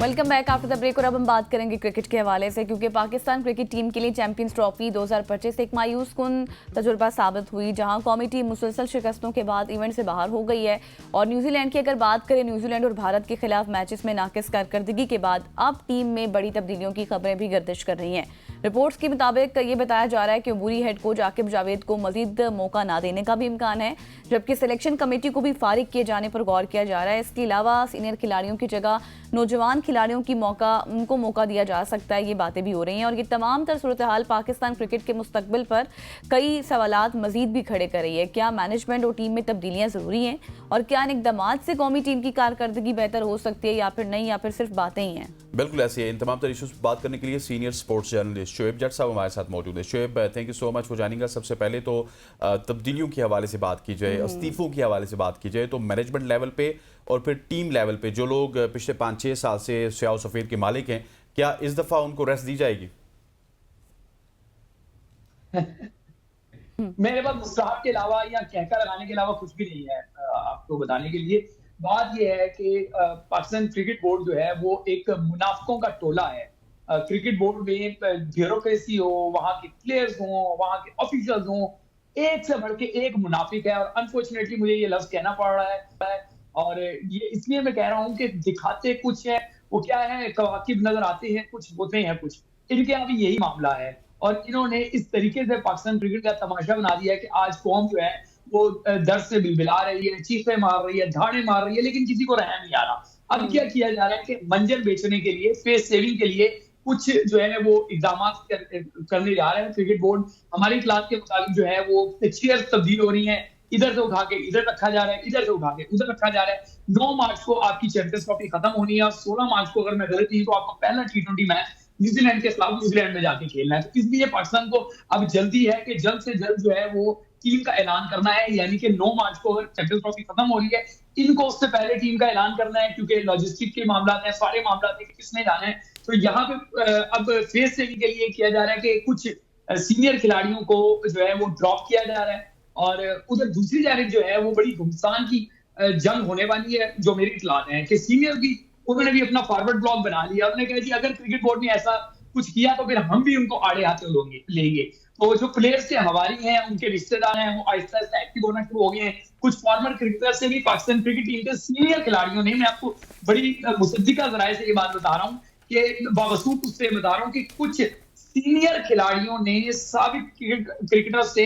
Welcome back after the break. और अब हम बात करेंगे क्रिकेट के हवाले से, क्योंकि पाकिस्तान क्रिकेट टीम के लिए चैंपियंस ट्रॉफी 2025 एक मायूस कुन तजुर्बा साबित हुई, जहां कौमी टीम मुसलसल शिकस्तों के बाद इवेंट से बाहर हो गई है। और न्यूजीलैंड की अगर बात करें, न्यूजीलैंड और भारत के खिलाफ मैचेस में नाकिस कारकर्दगी के बाद अब टीम में बड़ी तब्दीलियों की खबरें भी गर्दिश कर रही हैं। रिपोर्ट्स के मुताबिक ये बताया जा रहा है कि अबूरी हेड कोच आकिब जावेद को मजीद मौका ना देने का भी इम्कान है, जबकि सिलेक्शन कमेटी को भी फारिग किए जाने पर गौर किया जा रहा है। इसके अलावा सीनियर खिलाड़ियों की जगह नौजवान खिलाड़ियों की उनको मौका दिया जा सकता है, ये बातें भी हो रही हैं। और ये तमाम तर सूरत हाल पाकिस्तान क्रिकेट के मुस्तकबिल पर कई सवालात मजीद भी खड़े कर रही है। क्या मैनेजमेंट और टीम में तब्दीलियां जरूरी हैं, और क्या इन इक़दामात से कौमी टीम की कारकर्दगी बेहतर हो सकती है, या फिर नहीं, या फिर सिर्फ बातें ही हैं? बिल्कुल ऐसे है। इन तमाम तर इशूज़ बात करने के लिए senior sports journalist Shoaib Jatt साहब हमारे साथ मौजूद है। Shoaib, thank you so much for joining अस। सबसे पहले तो तब्दीलियों के हवाले से बात की जाए, इस्तीफों के हवाले से बात की जाए, तो मैनेजमेंट लेवल पे और फिर टीम लेवल पे जो लोग पिछले 5-6 साल से स्याह सफ़ेद के मालिक हैं, क्या इस दफ़ा उनको रेस्ट दी जाएगी? मेरे पास मुस्ताहब के अलावा या कहकर लगाने के अलावा कुछ भी नहीं है आपको बताने के लिए। बात यह है कि पाकिस्तान क्रिकेट बोर्ड जो है वो एक मुनाफिकों का टोला है। क्रिकेट बोर्ड में ब्यूरोक्रेसी हो, वहां के प्लेयर्स हो, वहां के ऑफिशियल्स हो, एक से बढ़ के एक मुनाफिक है। और अनफॉर्चुनेटली मुझे ये लफ्ज कहना पड़ रहा है, और ये इसलिए मैं कह रहा हूँ कि दिखाते कुछ है, वो क्या है, कवाकिब नजर आते हैं कुछ, होते हैं कुछ। इनके यहाँ भी यही मामला है, और इन्होंने इस तरीके से पाकिस्तान क्रिकेट का तमाशा बना दिया है कि आज कौम जो है वो दर्द से बिलबिला रही है, चीखें मार रही है, धाड़े मार रही है, लेकिन किसी को रहम नहीं आ रहा। अब क्या किया जा रहा है कि मंजर बेचने के लिए, फेस सेविंग के लिए कुछ जो है वो इकदाम करने जा रहे हैं। क्रिकेट बोर्ड हमारी क्लास के मुताबिक जो है वो चेयर तब्दील हो रही है, इधर से उठा के इधर रखा जा रहा है, इधर से उठा के उधर रखा जा रहा है। 9 मार्च को आपकी चैंपियंस ट्रॉफी खत्म होनी है, और 16 मार्च को अगर मैं गलत नहीं तो आपको पहला T20 मैच न्यूजीलैंड के खिलाफ न्यूजीलैंड में जाके खेलना है। तो इसलिए पाकिस्तान को अब जल्दी है कि जल्द से जल्द जो है वो टीम का ऐलान करना है, यानी कि 9 मार्च को अगर चैंपियंस ट्रॉफी खत्म हो रही है, इनको उससे पहले टीम का ऐलान करना है, क्योंकि लॉजिस्टिक के मामला हैं, सारे मामला हैं कि किसने जाना है। तो यहाँ पे अब फेस सेविंग के लिए किया जा रहा है कि कुछ सीनियर खिलाड़ियों को जो है वो ड्रॉप किया जा रहा है, और उधर दूसरी जानिब जो है वो बड़ी घुमसान की जंग होने वाली है। जो मेरी इत्तलात है कि सीनियर भी उन्होंने भी अपना फॉरवर्ड ब्लॉक बना लिया। उन्होंने कहा जी अगर क्रिकेट बोर्ड ने ऐसा कुछ किया तो फिर हम भी उनको आड़े हाथ लेंगे। तो जो प्लेयर्स के हवारी हैं, उनके रिश्तेदार हैं, वो आहिस्ता आहिस्ता एक्टिव होना शुरू हो गए हैं। कुछ फॉर्मर क्रिकेटर से भी पाकिस्तान क्रिकेट टीम के सीनियर खिलाड़ियों ने, मैं आपको बड़ी मुसद्दिका ज़राए से ये बात बता रहा हूँ कि बावसूख उससे बता रहा हूँ कि कुछ सीनियर खिलाड़ियों ने साबिक क्रिकेटर से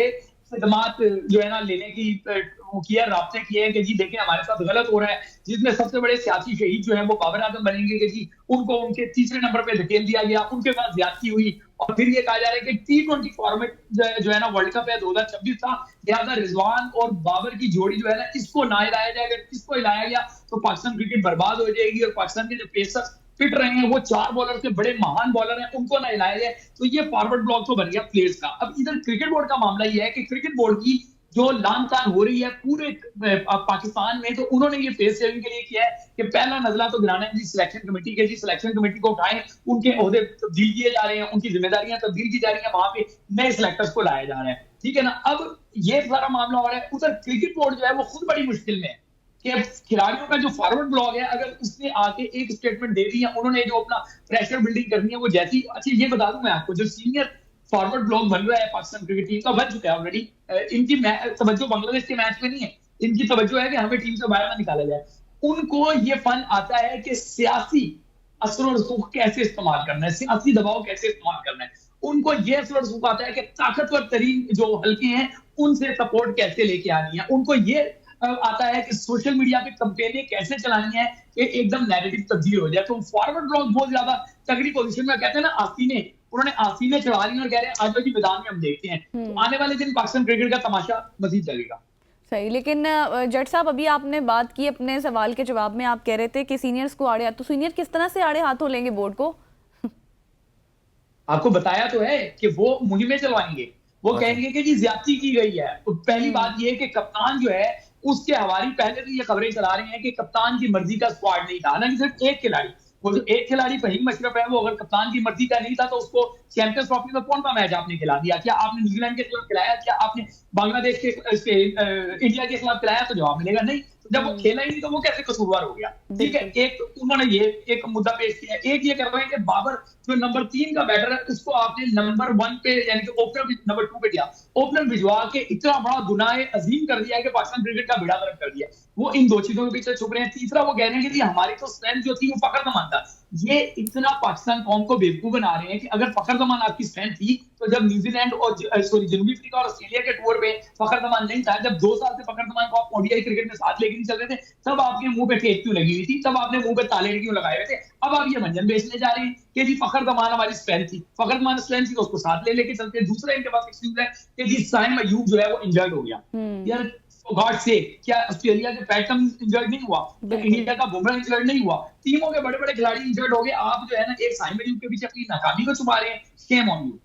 खदमात जो है ना लेने की वो किया, राब्ते किए हैं कि जी देखें हमारे साथ गलत हो रहा है। जिसमें सबसे बड़े सियासी शहीद जो है वो बाबर आजम बनेंगे कि जी उनको उनके तीसरे नंबर पे धकेल दिया गया, उनके पास ज्यादती हुई। और फिर ये कहा जा रहा है कि T20 फॉर्मेट जो है ना वर्ल्ड कप है 2026 था, लिहाजा रिजवान और बाबर की जोड़ी जो है ना इसको ना हिलाया जाए। अगर इसको हिलाया गया तो पाकिस्तान क्रिकेट बर्बाद हो जाएगी, और पाकिस्तान के जो पेसर फिट रहे हैं वो 4 बॉलर के बड़े महान बॉलर हैं, उनको ना हिलाया जाए। तो ये फॉरवर्ड ब्लॉक तो बन गया प्लेयर्स का। अब इधर क्रिकेट बोर्ड का मामला ये है कि क्रिकेट बोर्ड की जो लान तान हो रही है पूरे पाकिस्तान में, तो उन्होंने ये फेस सेविंग के लिए किया है कि पहला नजला तो गिराना है जी सिलेक्शन कमेटी के। जी सिलेक्शन कमेटी को उठाएं, उनके ओहदे तब्दील किए जा रहे हैं, उनकी जिम्मेदारियां तब्दील की जा रही हैं, वहां पे नए सिलेक्टर्स को लाया जा रहा है, ठीक है ना। अब ये सारा मामला हो रहा है। उधर क्रिकेट बोर्ड जो है वो खुद बड़ी मुश्किल में है कि खिलाड़ियों का जो फॉरवर्ड ब्लॉक है, अगर उसने आके एक स्टेटमेंट दे दी है, उन्होंने जो अपना प्रेशर बिल्डिंग करनी है वो जैसी। अच्छा ये बता दूं मैं आपको, जो सीनियर फॉरवर्ड ब्लॉक बन रहा है पाकिस्तान क्रिकेट टीम का, बन चुका है ऑलरेडी। इनकी तवज्जो बांग्लादेश के मैच में नहीं है, इनकी तवज्जो है कि हमें टीम से बाहर ना निकाला जाए। उनको ये फन आता है कि सियासी असर और रसूख कैसे इस्तेमाल करना है, सियासी दबाव कैसे इस्तेमाल करना है। उनको ये असर और रसूख आता है कि ताकतवर तरीन जो हल्के हैं उनसे सपोर्ट कैसे लेके आनी है। उनको ये आता है कि सोशल मीडिया पे कंपेनें कैसे चलानी है कि एकदम नैरेटिव तब्दील हो जाए। तो फॉरवर्ड ब्लॉक बहुत ज्यादा तगड़ी पोजीशन में, कहते हैं ना आसीने, उन्होंने आसीने चढ़ा ली और कह रहे हैं आज की मैदान में हम देखते हैं। तो आने वाले दिन पाकिस्तान क्रिकेट का तमाशा मजीद चलेगा। सही, लेकिन जट साहब अभी आपने बात की अपने सवाल के जवाब में, आप कह रहे थे कि सीनियर्स को आड़े हाथ, तो सीनियर किस तरह से आड़े हाथों लेंगे बोर्ड को? आपको बताया तो है कि वो मुहिमें चलवाएंगे, वो कहेंगे कि जी ज्यादती की गई है। तो पहली बात ये कि कप्तान जो है उसके हवारी पहले तो ये खबरें चला रही हैं कि कप्तान की मर्जी का स्क्वाड नहीं था, हालांकि सिर्फ एक खिलाड़ी, वो जो एक खिलाड़ी फहीम अशरफ है, वो अगर कप्तान की मर्जी का नहीं था तो उसको चैंपियंस ट्रॉफी में कौन सा मैच आपने खिला दिया? क्या आपने न्यूजीलैंड के खिलाफ खिलाया? क्या आपने बांग्लादेश के इंडिया के खिलाफ खिलाया? तो जवाब मिलेगा नहीं। तो जब वो खेला ही नहीं तो वो कैसे कसूरवार हो गया? ठीक है, एक उन्होंने ये एक मुद्दा पेश किया, एक ये कर रहे हैं कि बाबर जो नंबर 3 का बैटर है उसको आपने नंबर 1 पे यानी कि ओपनर नंबर 2 पे दिया, ओपनर भिजवा के इतना बड़ा गुनाह अजीम कर दिया है कि पाकिस्तान क्रिकेट का बेड़ा गर्क कर दिया। वो इन दो चीजों के पीछे छुप रहे हैं। तीसरा वो कह रहे हैं कि हमारी तो स्ट्रेंथ जो थी वो फखर जमान था। ये इतना पाकिस्तान कौम को बेवकूफ बना रहे हैं कि अगर फखर जमान आपकी स्ट्रेंथ थी तो जब न्यूजीलैंड और जनूबी अफ्रीका और ऑस्ट्रेलिया के टूर पे फखर जमान नहीं था, जब 2 साल से फखर जमान को आप ओडीआई क्रिकेट में साथ लेके नहीं चल रहे थे, तब आपके मुंह पे टेप क्यों लगी हुई थी, तब आपने मुंह पे ताले क्यों लगाए हुए थे? अब आप ये मंजन बेचने जा रहे हैं कि जी फखर जमान हमारी स्ट्रेंथ थी, फखर जमान स्ट्रेंथ थी तो उसको साथ लेके चलते हैं। दूसरा इनके पास एक्सक्यूज है कि जी साइम अयूब जो है वो इंजर्ड हो गया। यार गॉड से क्या ऑस्ट्रेलिया के पैट कमिंस इंजर्ड नहीं हुआ, इंडिया का बुमराह इंजर्ड नहीं हुआ, टीमों के बड़े बड़े खिलाड़ी इंजर्ड हो गए, आप जो है ना एक साइम अयूब के पीछे अपनी नाकामी को छुपा रहे हैं। Shame on you.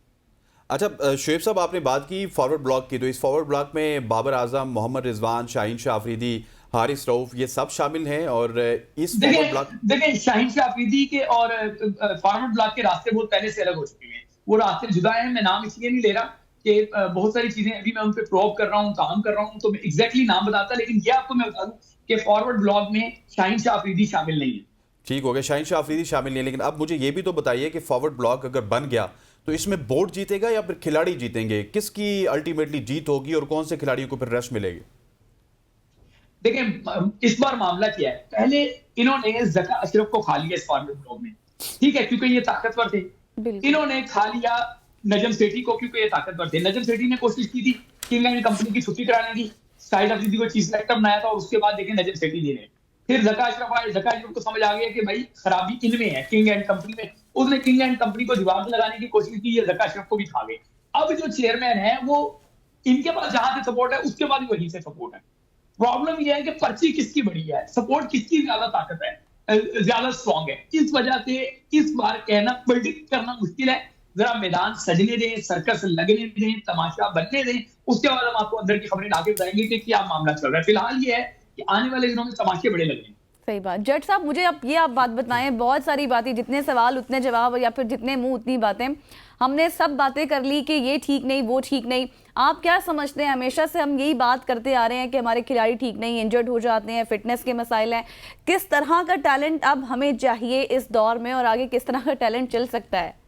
अच्छा शुएब साहब, आपने बात की फॉरवर्ड ब्लॉक की, तो इस फॉरवर्ड ब्लॉक में बाबर आजम, मोहम्मद रिजवान, शाहीन शाह अफरीदी, हारिस रऊफ, ये सब शामिल हैं। और इस फॉरवर्ड ब्लॉक देखिए शाहीन शाह अफरीदी के और फॉरवर्ड ब्लॉक के रास्ते बहुत पहले से अलग हो चुके हैं, वो रास्ते जुदा हैं। मैं नाम इसलिए नहीं ले रहा कि बहुत सारी चीजें अभी मैं उन पे प्रोव कर रहा हूँ, काम कर रहा हूँ, तो मैं एग्जैक्टली नाम बताता, लेकिन ये आपको मैं बता दूं कि फॉरवर्ड ब्लॉक में शाहीन शाह अफरीदी शामिल नहीं है। ठीक हो गया, शाहीन शाह अफरीदी शामिल नहीं है। लेकिन अब मुझे ये भी तो बताइए कि फॉरवर्ड ब्लॉक अगर बन गया तो इसमें बोर्ड जीतेगा या फिर खिलाड़ी जीतेंगे? किसकी अल्टीमेटली जीत होगी और कौन से खिलाड़ियों को फिर रेस्ट मिलेगी? देखिए इस बार मामला क्या है, पहले इन्होंने जका अशरफ को खा लिया इस फॉरवर्ड ब्लॉक में, ठीक है, क्योंकि ये ताकतवर थे। इन्होंने खा लिया नजम सेठी को क्योंकि ये ताकतवर थे। नजम सेठी ने कोशिश की थी किंग एंड कंपनी की छुट्टी कराने की, शाहिद अफरीदी को चीफ सेलेक्टर बनाया था और उसके बाद देखें नजम सेठी दे रहे। फिर जका अशरफ आए, जका अशरफ को समझ आ गया कि भाई खराबी इनमें है, किंग एंड कंपनी में। उसने किंग एंड कंपनी को दीवार में लगाने की कोशिश की, ये जका अशरफ को भी खा गए। अब जो चेयरमैन है वो इनके पास जहां से सपोर्ट है उसके बाद भी वहीं से सपोर्ट है। प्रॉब्लम यह है कि पर्ची किसकी बड़ी है, सपोर्ट किसकी ज्यादा ताकत है, ज्यादा स्ट्रॉन्ग है। इस वजह से इस बार कहना प्रेडिक्ट करना मुश्किल है। जरा मैदान सजने दें, सर्कस लगने दें, तमाशा बनने दें, उसके बाद हम आपको अंदर की खबरें लाके बताएंगे कि क्या मामला चल रहा है। फिलहाल ये है कि आने वाले दिनों में तमाशे बड़े लग रहे हैं। सही बात। जज साहब मुझे अब ये आप बात बताएं, बहुत सारी बातें, जितने सवाल उतने जवाब, या फिर जितने मुंह उतनी बातें, हमने सब बातें कर ली कि ये ठीक नहीं, वो ठीक नहीं। आप क्या समझते हैं? हमेशा से हम यही बात करते आ रहे हैं कि हमारे खिलाड़ी ठीक नहीं, इंजर्ड हो जाते हैं, फिटनेस के मसाइल हैं। किस तरह का टैलेंट अब हमें चाहिए इस दौर में, और आगे किस तरह का टैलेंट चल सकता है?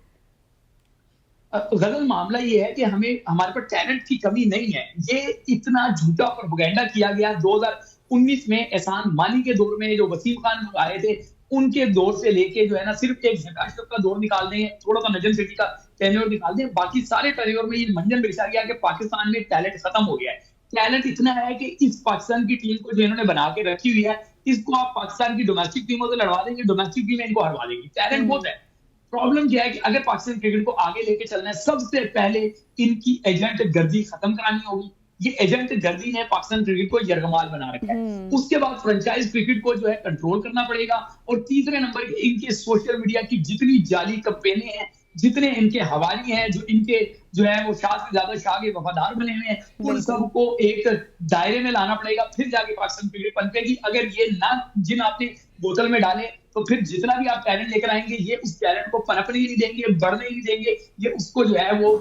गजल मामला ये है कि हमारे पास टैलेंट की कमी नहीं है। ये इतना झूठा प्रोपेगेंडा किया गया 2019 में एहसान मानी के दौर में, जो वसीम खान लोग आए थे उनके दौर से लेके जो है ना सिर्फ एक जका अशरफ का दौर निकाल दें, थोड़ा सा नजम सेठी का टेन्योर निकाल दें, बाकी सारे टेन्योर में ये मंजन बिछा गया कि पाकिस्तान में टैलेंट खत्म हो गया है। टैलेंट इतना है कि इस पाकिस्तान की टीम को जो इन्होंने बना के रखी हुई है, इसको आप पाकिस्तान की डोमेस्टिक टीमों से लड़वा देंगे, डोमेस्टिक टीम इनको हरवा देगी। टैलेंट बहुत है। प्रॉब्लम क्या है कि अगर पाकिस्तान क्रिकेट को आगे लेके चलना है, सबसे पहले इनकी एजेंट गर्दी खत्म करानी होगी। ये एजेंट गर्दी ने पाकिस्तान क्रिकेट को यरगमाल बना रखा है। उसके बाद फ्रेंचाइज क्रिकेट को जो है कंट्रोल करना पड़ेगा। और तीसरे नंबर के इनके सोशल मीडिया की जितनी जाली कैंपेनें हैं, जितने इनके हवाली हैं, जो इनके जो है वो शाह से ज्यादा शाह के वफादार बने हुए हैं, उन सबको एक दायरे में लाना पड़ेगा, फिर जाके पाकिस्तान क्रिकेट पनपेगी। अगर ये ना जिन आपने बोतल में डाले तो फिर जितना भी आप टैलेंट लेकर आएंगे ये उस टैलेंट को पनपने ही नहीं देंगे, बढ़ने ही नहीं देंगे, ये उसको जो है वो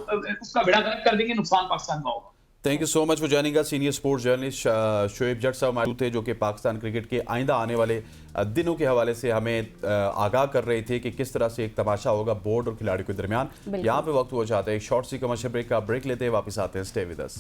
उसका बेड़ा गर्क कर देंगे, नुकसान पाकिस्तान का होगा। Thank you so much for joining us. Senior sports journalist Shoaib Jatt साहब मौजूद थे, जो कि पाकिस्तान क्रिकेट के आइंदा आने वाले दिनों के हवाले से हमें आगाह कर रहे थे कि किस तरह से एक तमाशा होगा बोर्ड और खिलाड़ियों के दरमियान। यहाँ पे वक्त हुआ चाहता है एक शॉर्ट सी कमर्शियल ब्रेक का। ब्रेक लेते हैं, वापस आते हैं। Stay with us.